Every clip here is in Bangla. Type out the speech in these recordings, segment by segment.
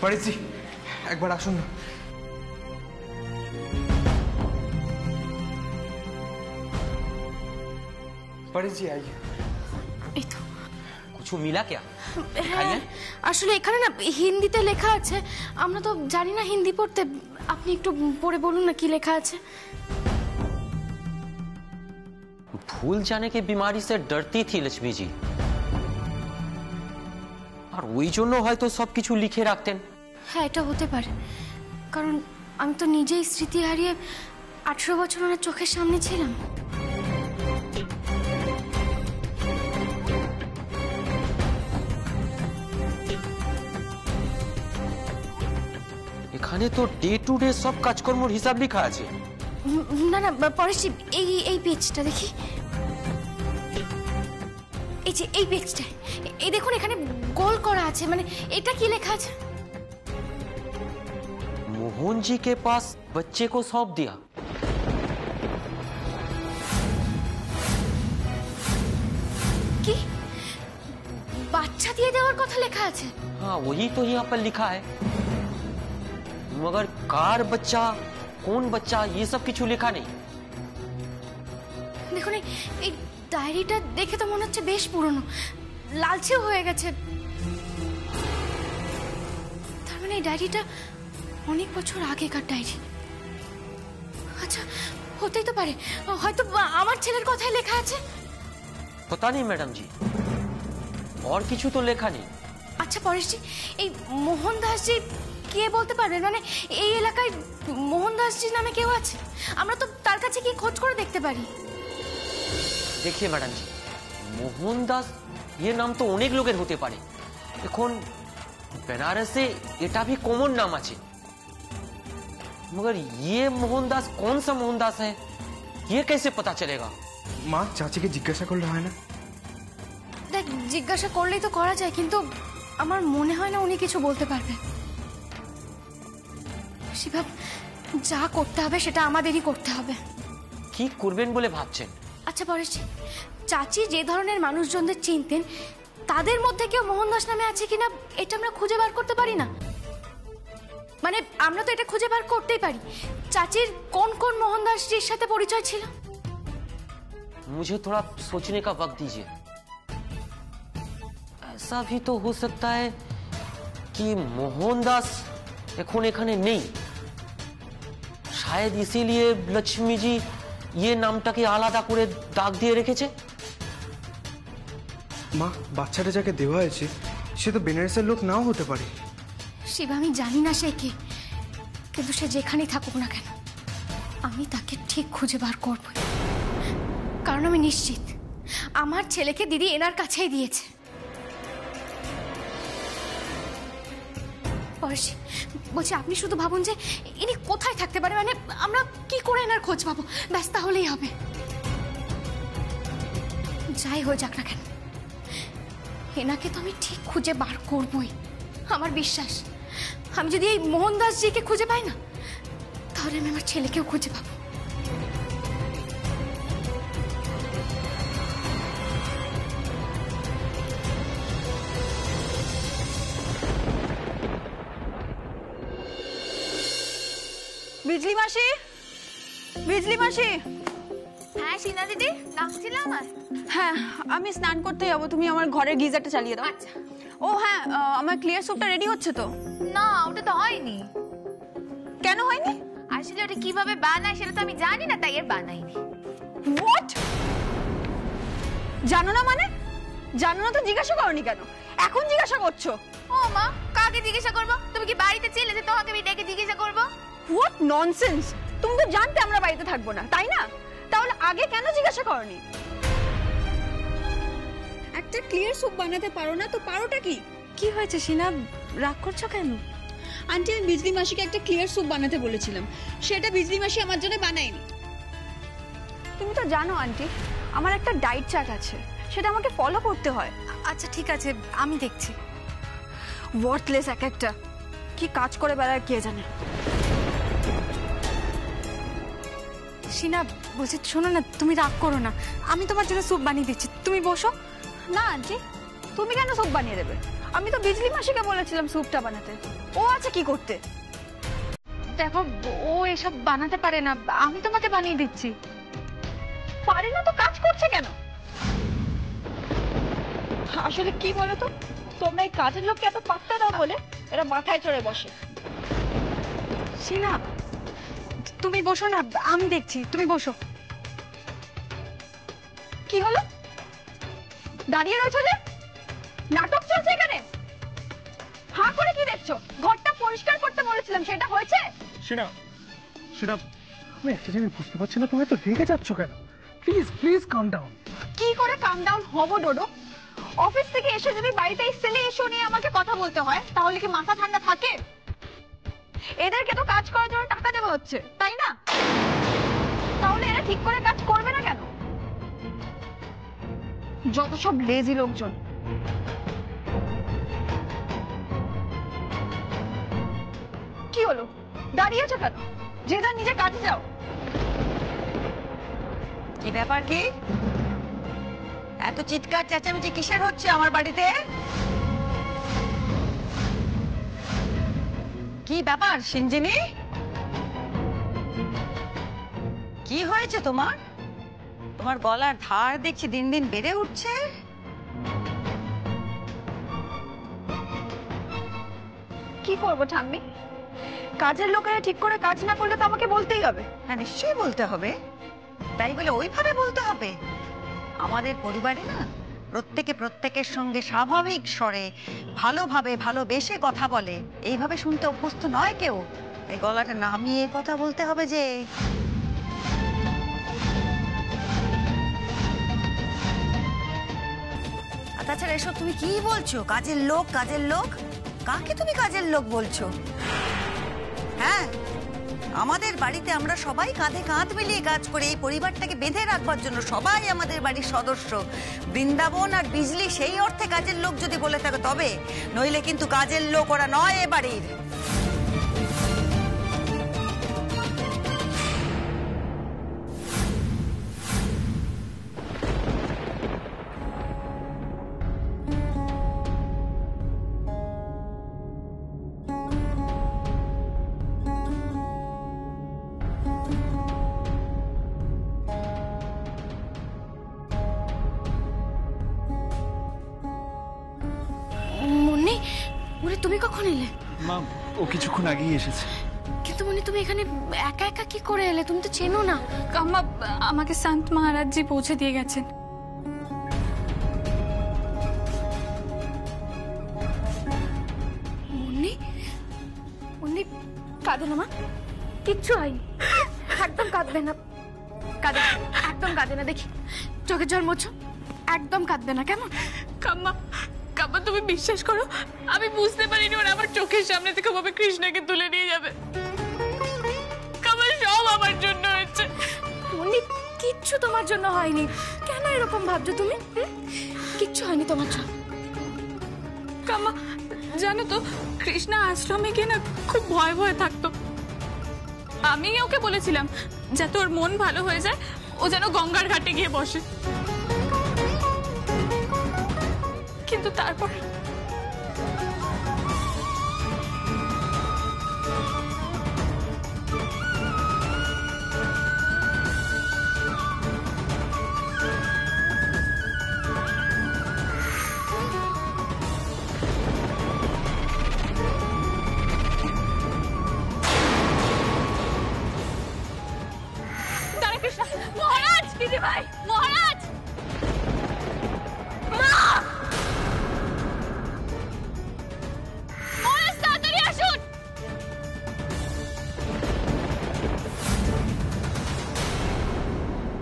परेश जी एक बार आसुन ना। परेश जी आइए। कुछ मिला क्या? আসলে এখানে না হিন্দিতে লেখা আছে, আমরা তো জানি না হিন্দি পড়তে, আপনি একটু পড়ে বলুন না কি লেখা আছে। भूल जाने की बीमारी से डरती थी लक्ष्मी जी, আর ওই জন্য হয়তো সবকিছু লিখে রাখতেন। হ্যাঁ এটা হতে পারে, কারণ আমি তো নিজেই স্মৃতি হারিয়ে 18 বছর ওনার চোখের সামনে ছিলাম। এখানে তো ডে টু ডে সব কাজকর্মের হিসাব লেখা আছে। না না পরেশজি, এই পেজটা দেখি, এই যে এই পেজটা, এই দেখুন এখানে গোল করা আছে, মানে এটা কি লেখা আছে? मोहन जी के पास बच्चे को सौंप दिया। কি বাচ্চা দিয়ে দেওয়ার কথা লেখা আছে? हाँ वही तो यहाँ पर लिखा है, मगर कार बच्चा कौन बच्चा ये सब কিছু লেখা নেই। দেখুন এই ডায়েরিটা দেখে তো মনে হচ্ছে বেশ পুরনো, লালচে হয়ে গেছে। তার মানে এই ডায়েরিটা অনেক বছর আগেকার ডায়েরি। আচ্ছা হতেই তো পারে, হয়তো আমার ছেলের কথাই লেখা আছে। पता नहीं मैडम जी, और কিছু তো লেখা নেই। আচ্ছা পরেশজি, এই মোহন দাসজি কে বলতে পারবেন? মানে এই এলাকায় মোহন দাসজি নামে কেউ আছে? আমরা তো তার কাছে কি খোঁজ করে দেখতে পারি। देखिए मैडम जी, मोहन दास ये नाम तो অনেক লোকের হতে পারে। এখন বেনারসে এটা भी कॉमन नाम আছে, मगर ये मोहन दास कौन सा मोहन दास है ये कैसे पता चलेगा? माँ चाची के जिज्ञासा कर रहा है ना। দেখ জিজ্ঞাসা করলেই তো করা যায়, কিন্তু আমার মনে হয় না উনি কিছু বলতে পারবেন। শিবাব, যা করতে হবে সেটা আমাদেরই করতে হবে। কি করবেন বলে ভাবছেন? আচ্ছা পরেশজি, চাচি যে ধরনের মানুষজনদের চিনতেন তাদের মধ্যে কেউ মোহন দাস নামে আছে কিনা এটা আমরা খুঁজে বার করতে পারি না? মানে আমরা তো এটা খুঁজে বার করতেই পারি চাচির কোন কোন মোহন দাসজির সাথে পরিচয় ছিল। मुझे थोड़ा सोचने का वक्त दीजिए। ऐसा भी तो हो सकता है कि मोहन दास এখন এখানে নেই, शायद इसीलिए लक्ष्मी जी ये নামটাকে আলাদা করে দাগ দিয়ে রেখেছে। মা বাচ্চাটা যাকে দেওয়া হয়েছে সে তো বেনারসের লোক নাও হতে পারে। শিবা, আমি জানি না সে কে, কিন্তু সে যেখানেই থাকুক না কেন আমি তাকে ঠিক খুঁজে বার করব, কারণ আমি নিশ্চিত আমার ছেলেকে দিদি এনার কাছেই দিয়েছে। পরেশজি বলছি, আপনি শুধু ভাবুন যে ইনি কোথায় থাকতে পারে, মানে আমরা কি করে এনার খোঁজ পাবো, ব্যস্ত হলেই হবে। যাই হয়ে যাক না কেন এনাকে তো আমি ঠিক খুঁজে বার করবই, আমার বিশ্বাস। আমি যদি এই মোহন দাসজিকে খুঁজে পাই না, তাহলে আমি আমার ছেলেকেও খুঁজে পাবো। বিজলি মাসি, বিজলি মাসি। হ্যাঁ সিনা দিদি, ডাকছিলে আমার? হ্যাঁ আমি স্নান করতে যাবো, তুমি আমার ঘরের গিজারটা চালিয়ে দাও। আচ্ছা। ও হ্যাঁ, আমার ক্লিয়ার স্যুপটা রেডি হচ্ছে তো? না ওটা তো হয়নি। কেন হয়নি? আসলে ওটা কিভাবে বানায় সেটা তো আমি জানি না, তাই এর বানাইনি। হোয়াট? জানো না মানে? জানো না তো জিজ্ঞাসা করনি কেন? এখন জিজ্ঞাসা করছো? ও মা, কাকে জিজ্ঞাসা করবো? তুমি কি বাড়িতে ছিলে যে তোমাকে আমি ডেকে জিজ্ঞাসা করবো? What nonsense! তুমি তো জানতে আমরা বাড়িতে থাকবো না, তাই না? তাহলে আগে কেন জিজ্ঞাসা করনি? একটা ক্লিয়ার স্যুপ বানাতে পারো না তো পারোটা কি? কি হয়েছে সিনা, রাগ করছো কেন? আন্টি আমি বিজলি মাসিকে একটা ক্লিয়ার স্যুপ বানাতে বলেছিলাম, সেটা বিজলি মাসি আমার জন্য বানায়নি। তুমি তো জানো আন্টি, আমার একটা ডায়েট চার্ট আছে, সেটা আমাকে ফলো করতে হয়। আচ্ছা ঠিক আছে, আমি দেখছি। ওয়ার্থলেস এক একটা, কি কাজ করে বেড়ায় কে জানে। সিনা বলছি, শোনো না, তুমি রাগ করো না, আমি তোমার জন্য স্যুপ বানিয়ে দিচ্ছি, তুমি বসো। না আন্টি, তুমি কেন স্যুপ বানিয়ে দেবে? আমি তো বিজলি মাসিকে বলেছিলাম স্যুপটা বানাতে। ও আছে কি করতে? দেখো ও এসব বানাতে পারে না, আমি তোমাকে বানিয়ে দিচ্ছি। পারে না তো কাজ করছে কেন? আসলে কি বলো তো, তোমরা এই কাজের লোককে এত পাত্তা দাও বলে এরা মাথায় চড়ে বসে। সিনা তুমি বসো না, আমি দেখছি, তুমি বসো। কি হলো? দাঁড়িয়ে রয়েছো যে? নাটক চলছে এখানে? হাঁ করে কি দেখছো? ঘরটা পরিষ্কার করতে বলেছিলাম, সেটা হয়েছে? সেটা সেটা আমি একটা জিনিস বুঝতে পারছি না, তুমি এত রেগে যাচ্ছ কেন? Please please calm down. কি করে কাম ডাউন হবো ডোডো? অফিস থেকে এসে যদি বাড়িতে এই সিলি ইস্যু নিয়ে আমাকে কথা বলতে হয়, তাহলে কি মাথা ঠান্ডা থাকে? এদেরকে তো কাজ করার জন্য টাকা দেওয়া হচ্ছে, তাই না? তাহলে এরা ঠিক করে কাজ করবে না কেন? যত সব লেজি লোকজন। কি হলো, দাঁড়িয়ে আছো কেন? যে যার নিজে কাজে যাও। কি ব্যাপার? কি এত চিৎকার চেঁচামেচি কিসের হচ্ছে আমার বাড়িতে? কি ব্যাপার সিঞ্জিনি? কি হয়েছে তোমার? তোমার গলার ধার দেখছি দিন দিন বেড়ে উঠছে। কি করবো ঠাম্মি? কাজের লোকেরা ঠিক করে কাজ না করলে তো আমাকে বলতেই হবে। হ্যাঁ, নিশ্চয়ই বলতে হবে। তাই বলে ওইভাবে বলতে হবে? আমাদের পরিবারে না প্রত্যেকে প্রত্যেকের সঙ্গে স্বাভাবিক স্বরে ভালোভাবে ভালোবেসে কথা বলে, এইভাবে শুনতে অভ্যস্ত নয় কেউ। এই গলাটা নামিয়ে কথা বলতে হবে যে। তাছাড়া এসব তুমি কি বলছো? কাজের লোক, কাজের লোক? কাকে তুমি কাজের লোক বলছো? হ্যাঁ, আমাদের বাড়িতে আমরা সবাই কাঁধে কাঁধ মিলিয়ে কাজ করি এই পরিবারটাকে বেঁধে রাখবার জন্য। সবাই আমাদের বাড়ির সদস্য। বৃন্দাবন আর বিজলি সেই অর্থে কাজের লোক যদি বলে থাকে তবে, নইলে কিন্তু কাজের লোক ওরা নয় এ বাড়ির। মুন্নি, মুন্নি তুমি কখন এলে? মা, ও কিছুক্ষণ আগেই এসেছে। কিন্তু মুন্নি তুমি এখানে একা একা কি করে এলে? তুমি তো চেনো না। কাম্মা আমাকে সন্ত মহারাজ জি পৌঁছে দিয়ে গেছেন। মুন্নি, মুন্নি কাঁদো না মা, কিচ্ছু হয়নি, একদম কাঁদবে না। কাঁদে একদম কাঁদে না, দেখি চোখের জল মোছো, একদম কাঁদবে না, কেমন? কাম্মা কাম্মা তুমি বিশ্বাস করো, আমি বুঝতে পারিনি ওরা আমার চোখের সামনে থেকে ভাবে কৃষ্ণাকে তুলে নিয়ে যাবে। কাম্মা সব আমার জন্য হয়েছে। মুন্নি কিচ্ছু তোমার জন্য হয়নি, কেন এরকম ভাবছো তুমি? কিচ্ছু হয়নি তোমার জন্য। কাম্মা জানো তো, কৃষ্ণা আশ্রমে গিয়ে না খুব ভয় ভয় থাকতো। আমি ওকে বলেছিলাম যাতে ওর মন ভালো হয়ে যায় ও যেন গঙ্গার ঘাটে গিয়ে বসে, কিন্তু তারপর মহারাজ, দিদি ভাই, মহারাজ, মা, মহারাজ তাড়াতাড়ি আসুন।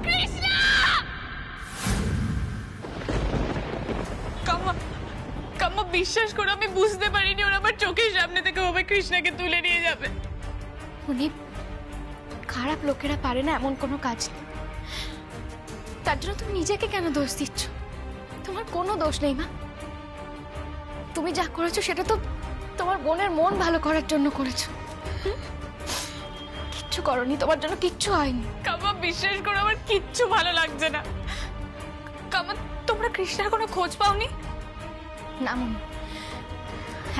কৃষ্ণা! কাম্মা কাম্মা বিশ্বাস করো, আমি বুঝতে পারিনি ওরা আমার চোখের সামনে থেকে ওভাবে কৃষ্ণাকে তুলে নিয়ে যাবে। উনি খারাপ লোকেরা পারে না এমন কোনো কাজ নেই, তার জন্য তুমি নিজেকে কেন দোষ দিচ্ছ? তোমার কোনো দোষ নেই মা। তুমি যা করেছো সেটা তো তোমার বোনের মন ভালো করার জন্য করেছো। কিচ্ছু করনি, তোমার জন্য কিচ্ছু হয়নি। কাম্মা বিশ্বাস করো, আমার কিচ্ছু ভালো লাগছে না। কাম্মা তোমরা কৃষ্ণার কোনো খোঁজ পাওনি? না মনি,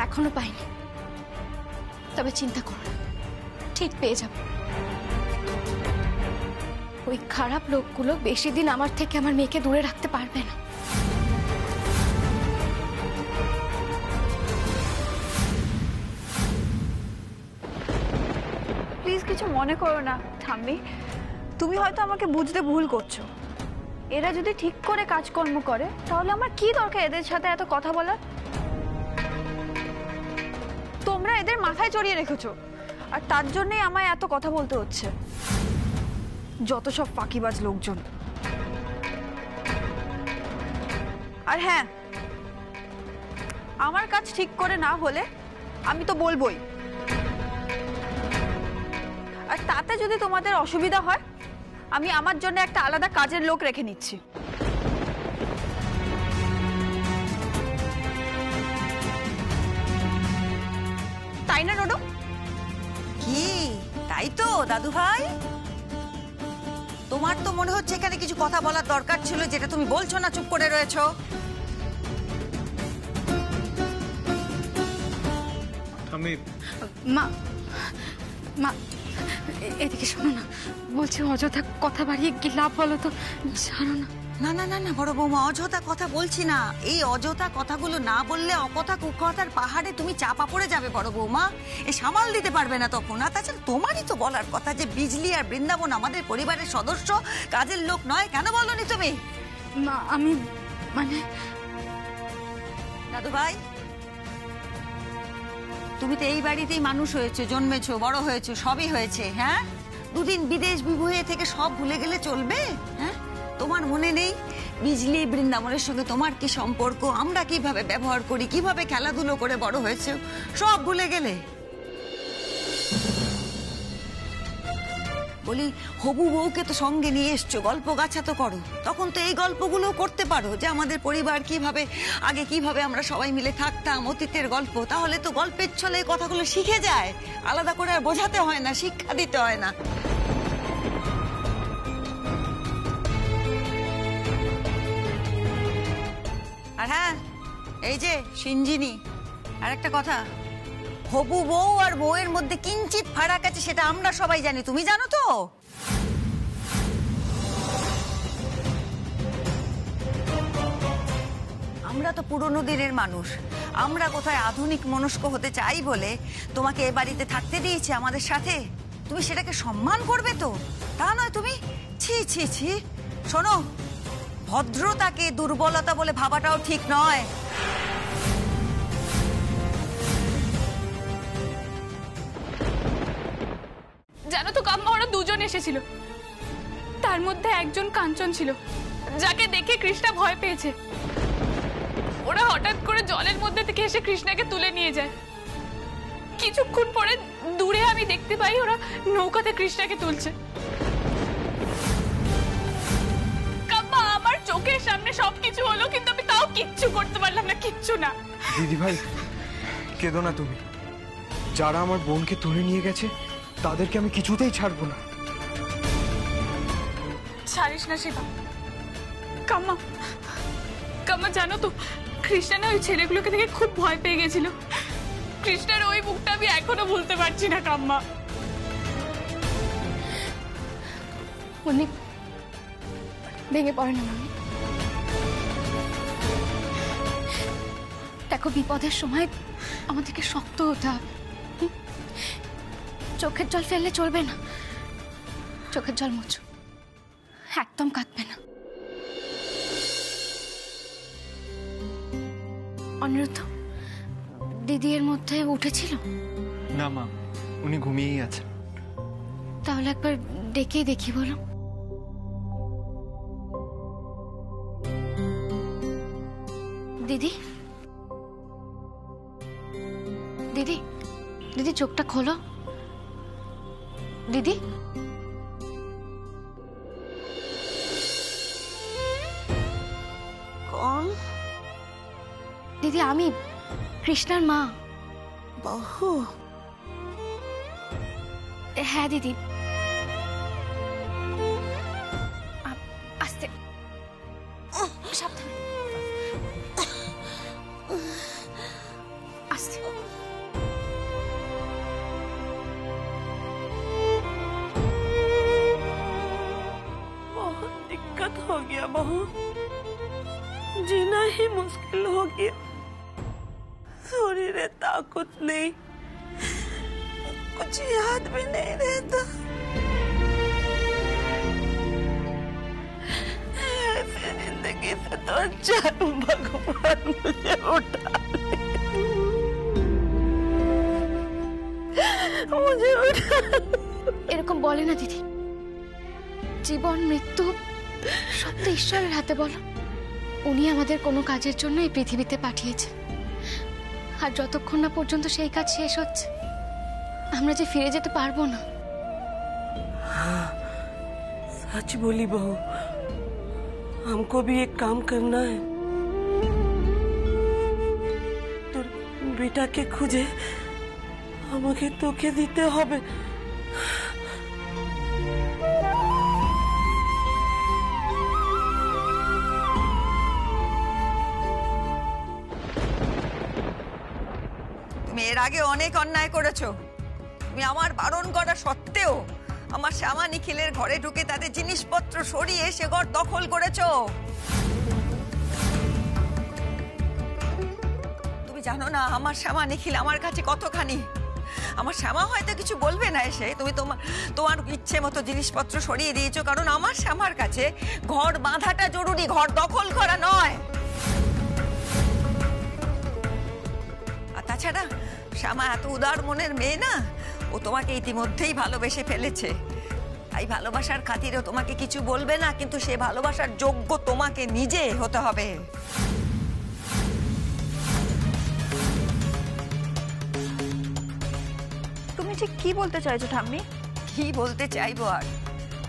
এখনো পাইনি। তবে চিন্তা করো না, ঠিক পেয়ে যাব। ওই খারাপ লোকগুলো বেশি দিন আমার থেকে আমার মেয়েকে দূরে রাখতে পারবে না। প্লিজ কিছু মনে করো না ঠাম্মি, তুমি হয়তো আমাকে বুঝতে ভুল করছো। এরা যদি ঠিক করে কাজকর্ম করে তাহলে আমার কি দরকার এদের সাথে এত কথা বলার? তোমরা এদের মাথায় চড়িয়ে রেখেছো, আর তার জন্যই আমায় এত কথা বলতে হচ্ছে। যত সব ফাঁকিবাজ লোকজন। আর হ্যাঁ, আমার কাজ ঠিক করে না হলে আমি তো বলবোই। আর তাতে যদি তোমাদের অসুবিধা হয়, আমি আমার জন্য একটা আলাদা কাজের লোক রেখে নিচ্ছি। তাই না ডোডো? কি তাই তো দাদু ভাই? তোমার তো মনে হচ্ছে এখানে কিছু কথা বলার দরকার ছিল, যেটা তুমি বলছো না, চুপ করে রয়েছো। আমি মা, মা এদিকে শোনো না, বলছি অযথা কথা বাড়িয়ে কি লাভ বলো তো? জানো না। না না না না বড় বৌমা, অযথা কথা বলছি না। এই অযথা কথাগুলো না বললে অকথা কুকথার পাহাড়ে তুমি চাপা পড়ে যাবে বড় বৌমা। এ সামাল দিতে পারবে না তখন। আর তাছাড়া তোমারই তো বলার কথা যে বিজলি আর বৃন্দাবন আমাদের পরিবারের সদস্য, কাজের লোক নয়। কেন বলনি তুমি? মা আমি মানে দাদু ভাই, তুমি তো এই বাড়িতেই মানুষ হয়েছো, জন্মেছো, বড় হয়েছো, সবই হয়েছে। হ্যাঁ, দুদিন বিদেশ বিভুঁয়ে থেকে সব ভুলে গেলে চলবে? হ্যাঁ, তোমার মনে নেই বিজলি বৃন্দাবনের সঙ্গে তোমার কি সম্পর্ক, আমরা কিভাবে ব্যবহার করি, কিভাবে খেলাধুলো করে বড় হয়েছে, সব ভুলে গেলে? বলি, হবু বউকে তো সঙ্গে নিয়ে এসছো, গল্প গাছা তো করো। তখন তো এই গল্পগুলো করতে পারো যে আমাদের পরিবার কিভাবে আগে কিভাবে আমরা সবাই মিলে থাকতাম, অতীতের গল্প। তাহলে তো গল্পের ছলে এই কথাগুলো শিখে যায়, আলাদা করে আর বোঝাতে হয় না, শিক্ষা দিতে হয় না। আর হ্যাঁ, এই যে সিঞ্জিনি, আর একটা কথা, হবু বউ আর বউয়ের মধ্যে কিঞ্চিত ফারাক আছে, সেটা আমরা সবাই জানি। তুমি জানো তো? আমরা তো পুরনো দিনের মানুষ, আমরা কোথায় আধুনিক মনস্ক হতে চাই বলে তোমাকে এ বাড়িতে থাকতে দিয়েছি আমাদের সাথে। তুমি সেটাকে সম্মান করবে তো, তা নয় তুমি। ছি ছি ছি। শোনো, ভদ্রতাকে দুর্বলতা বলে ভাবাটাও ঠিক নয়। জানো তো কাম্মা, ওরা দুজন এসেছিল, তার মধ্যে একজন কাঞ্চন ছিল, যাকে দেখে কৃষ্ণা ভয় পেয়েছে। ওরা হঠাৎ করে জলের মধ্যে থেকে এসে কৃষ্ণাকে তুলে নিয়ে যায়। কিছুক্ষণ পরে দূরে আমি দেখতে পাই ওরা নৌকাতে কৃষ্ণাকে তুলছে। কাম্মা, আমার চোখের সামনে সবকিছু হলো, কিন্তু আমি তাও কিচ্ছু করতে পারলাম না, কিচ্ছু না। দিদি ভাই, কেঁদো না তুমি। যারা আমার বোনকে তুলে নিয়ে গেছে তাদেরকে আমি কিছুতেই ছাড়বো না। ছাড়িস না শিবা। কাম্মা, কাম্মা জানো তো, কৃষ্ণা না ওই ছেলেগুলোকে দেখে খুব ভয় পেয়ে গেছিল। কৃষ্ণার ওই মুখটা আমি এখনো ভুলতে পারছি না কাম্মা। উনি ভেঙে পড়ে না মামি। দেখো, বিপদের সময় আমাদেরকে শক্ত হতে হবে। চোখের জল ফেললে চলবে না, চোখের জল মুছো, একদম কাঁদবে না। অনিরুদ্ধ, দিদি এর মধ্যে উঠেছিল? না মা, উনি ঘুমিয়েই আছেন। তাহলে একবার ডেকে দেখি বলো। দিদি, দিদি, দিদি চোখটা খোলো। দিদি, কোন? দিদি আমি কৃষ্ণার মা। বহু? হ্যাঁ দিদি। আস্তে, সাবধানে। बहू, जीना ही मुश्किल हो गया। शरीर ताकत नहीं, कुछ याद भी नहीं रहता। ऐसी जिंदगी से तो अच्छा भगवान मुझे उठा मुझे उठा। এরকম বলে না দিদি, জীবন মৃত্যু সব তো ঈশ্বরের হাতে। বলো, উনি আমাদের কোনো কাজের জন্য এই পৃথিবীতে পাঠিয়েছে, আর যতক্ষণ না পর্যন্ত সেই কাজ শেষ হচ্ছে আমরা যে ফিরে যেতে পারবো না। सच बोली बहू, हमको भी एक काम करना है। তোর বেটাকে খুঁজে আমাকে তোকে দিতে হবে। তুমি এর আগে অনেক অন্যায় করেছো। তুমি আমার বারণ করা সত্ত্বেও আমার শ্যামা নিখিলের ঘরে ঢুকে তাদের জিনিসপত্র সরিয়ে সে ঘর দখল করেছো। তুমি জানো না আমার শ্যামা নিখিল আমার কাছে কতখানি। আমার শ্যামা হয়তো কিছু বলবে না এসে, তুমি তোমার ইচ্ছে মতো জিনিসপত্র সরিয়ে দিয়েছো, কারণ আমার শ্যামার কাছে ঘর বাঁধাটা জরুরি, ঘর দখল করা নয়। আর তাছাড়া শ্যামা এত উদার মনের মেয়ে না, ও তোমাকে ইতিমধ্যেই ভালোবেসে ফেলেছে। তাই ভালোবাসার খাতিরে তোমাকে কিছু বলবে না, কিন্তু সে ভালোবাসার যোগ্য তোমাকে নিজে হতে হবে। তুমি ঠিক কি বলতে চাইছো ঠাম্মি? কি বলতে চাইবো আর,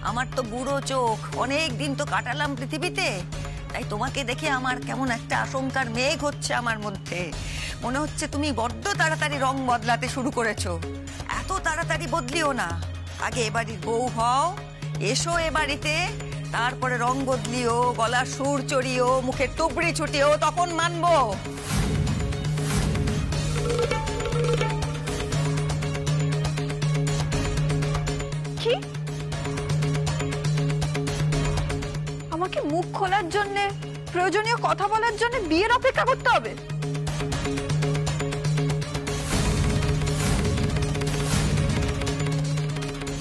আমার তো বুড়ো চোখ, অনেক দিন তো কাটালাম পৃথিবীতে, তাই তোমাকে দেখে আমার কেমন একটা আশঙ্কার মেঘ হচ্ছে আমার মধ্যে। মনে হচ্ছে তুমি বড্ড তাড়াতাড়ি রং বদলাতে শুরু করেছো। এত তাড়াতাড়ি বদলিও না, আগে এ বাড়ির বউ হও, এসো এ বাড়িতে, তারপরে রং বদলিও, গলার সুর চড়িও, মুখের টুকরি ছুটিও, তখন মানবো। কি আমাকে মুখ খোলার জন্য, প্রয়োজনীয় কথা বলার জন্য বিয়ের অপেক্ষা করতে হবে?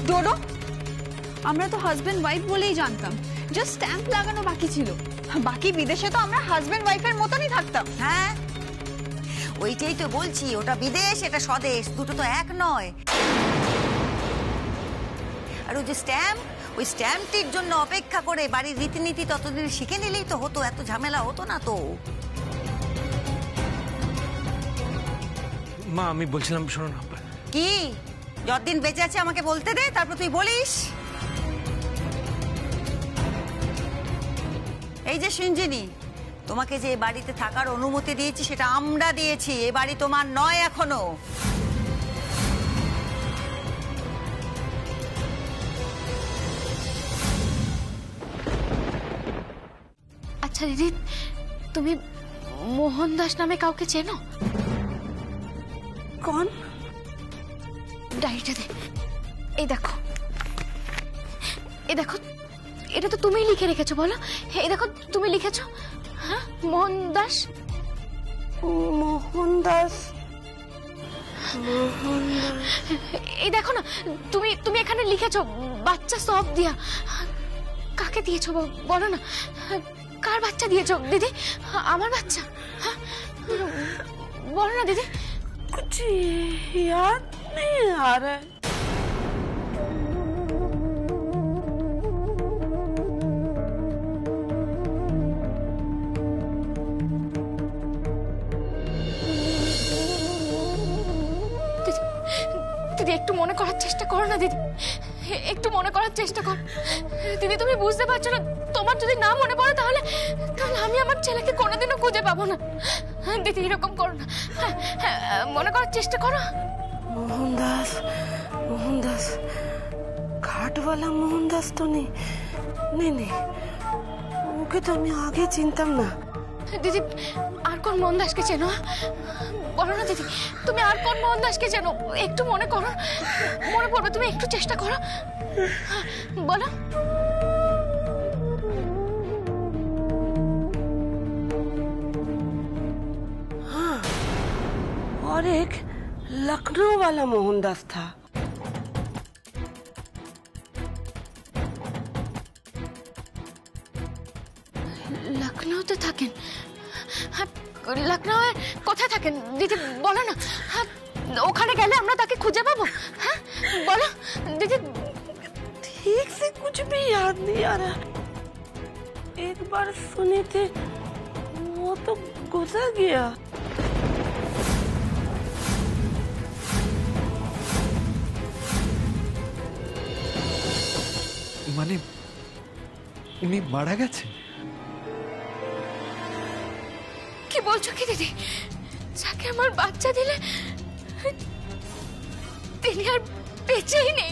ডোডো, আমরা তো হাজবেন্ড ওয়াইফ বলেই জানতাম, জাস্ট স্ট্যাম্প লাগানো বাকি ছিল। বাকি বিদেশে তো আমরা হাজবেন্ড ওয়াইফের মতনই থাকতাম। হ্যাঁ, ওইটাই তো বলছি, ওটা বিদেশ, এটা স্বদেশ, দুটো তো এক নয়। আর ওই যে স্ট্যাম্প, ওই স্ট্যাম্পটির জন্য অপেক্ষা করে বাড়ির রীতিনীতি ততদিন শিখে নিলেই তো হতো, এত ঝামেলা হতো না তো। মা, আমি বলছিলাম, শোনো না। কি যতদিন বেঁচে আছে আমাকে বলতে দে, তারপর তুই বলিস। এই যে সঞ্জিনী, তোমাকে যে বাড়িতে থাকার অনুমতি দিয়েছি সেটা আমরা দিয়েছি, এ বাড়ি তোমার নয় এখনো। আচ্ছা দিদি, তুমি মোহন দাস নামে কাউকে চেনো? कौन? ডায়েরিটা দে। এই দেখো, এই দেখো, এটা তো তুমিই লিখে রেখেছো। বলো, এই দেখো তুমি লিখেছো। হ্যাঁ, মোহন দাস। मोहन दास। এই দেখো না, তুমি তুমি এখানে লিখেছো বাচ্চা সব দিয়া। কাকে দিয়েছো বলো না, কার বাচ্চা দিয়েছো দিদি? আমার বাচ্চা? হ্যাঁ, বলো না দিদি। कुछ याद नहीं आ रहा है। দিদি একটু মনে করার চেষ্টা করো না দিদি, একটু মনে করার চেষ্টা কর দিদি। তুমি বুঝতে পারছো না, তোমার যদি না মনে পড়ে তাহলে আমি আমার ছেলেকে কোনোদিনও খুঁজে পাবো না। দিদি এরকম করো না, মনে করার চেষ্টা করো। मोहन दास, घाट वाला मोहन दास तो नहीं, नहीं नहीं, ওকে তো আমি আগে চিনতাম না। দিদি আর কোন মোহন দাসকে চেনো? বলো না দিদি, তুমি আর কোন মোহন দাসকে চেনো? একটু মনে করো, মনে পড়বে, তুমি একটু চেষ্টা করো, বলো। और एक लखनऊ वाला मोहनदास था। লখনৌতে থাকেন? হ্যাঁ, লখনৌয়ে কোথায় থাকেন দিদি বলো না। হ্যাঁ, ওখানে গেলে আমরা তাকে খুঁজে পাবো? হ্যাঁ বলো দিদি। ठीक से कुछ भी याद नहीं आ रहा। एक बार सुनी थी, वो तो गुजर गया। মানে উনি মারা গেছে? কি বলছো কি দিদি? যাকে আমার বাচ্চা দিলে তিনি আর বেঁচেই নেই?